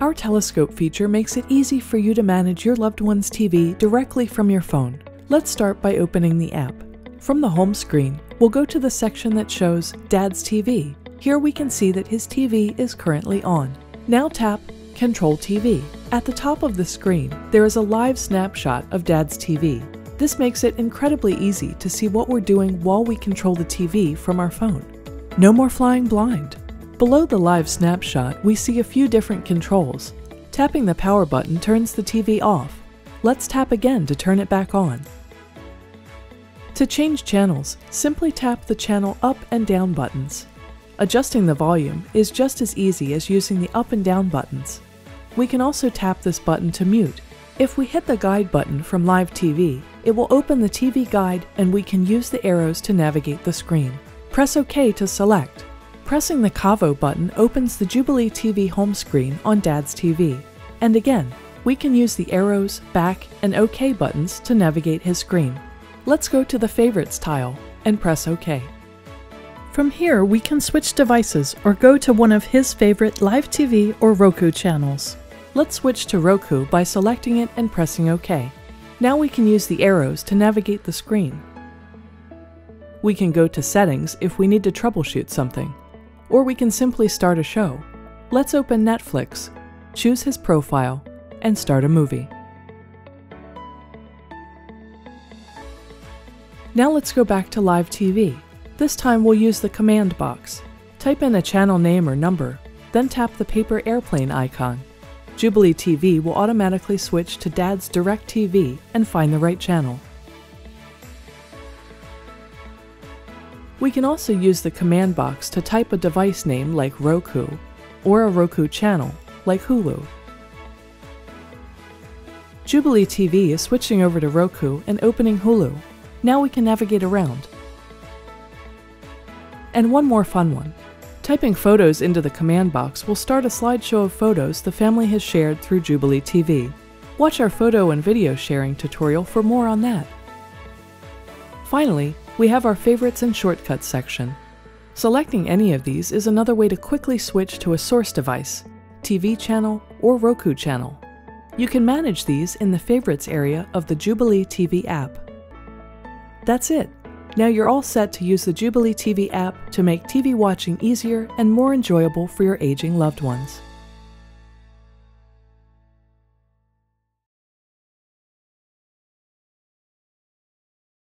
Our telescope feature makes it easy for you to manage your loved one's TV directly from your phone. Let's start by opening the app. From the home screen, we'll go to the section that shows Dad's TV. Here we can see that his TV is currently on. Now tap Control TV. At the top of the screen, there is a live snapshot of Dad's TV. This makes it incredibly easy to see what we're doing while we control the TV from our phone. No more flying blind. Below the live snapshot, we see a few different controls. Tapping the power button turns the TV off. Let's tap again to turn it back on. To change channels, simply tap the channel up and down buttons. Adjusting the volume is just as easy as using the up and down buttons. We can also tap this button to mute. If we hit the guide button from Live TV, it will open the TV guide and we can use the arrows to navigate the screen. Press OK to select. Pressing the Cavo button opens the Jubilee TV home screen on Dad's TV. And again, we can use the arrows, back, and OK buttons to navigate his screen. Let's go to the Favorites tile and press OK. From here, we can switch devices or go to one of his favorite Live TV or Roku channels. Let's switch to Roku by selecting it and pressing OK. Now we can use the arrows to navigate the screen. We can go to Settings if we need to troubleshoot something, or we can simply start a show. Let's open Netflix, choose his profile, and start a movie. Now let's go back to Live TV. This time we'll use the command box. Type in a channel name or number, then tap the paper airplane icon. Jubilee TV will automatically switch to Dad's DirecTV and find the right channel. We can also use the command box to type a device name like Roku, or a Roku channel like Hulu. Jubilee TV is switching over to Roku and opening Hulu. Now we can navigate around. And one more fun one. Typing photos into the command box will start a slideshow of photos the family has shared through Jubilee TV. Watch our photo and video sharing tutorial for more on that. Finally, we have our favorites and shortcuts section. Selecting any of these is another way to quickly switch to a source device, TV channel, or Roku channel. You can manage these in the favorites area of the Jubilee TV app. That's it. Now you're all set to use the Jubilee TV app to make TV watching easier and more enjoyable for your aging loved ones.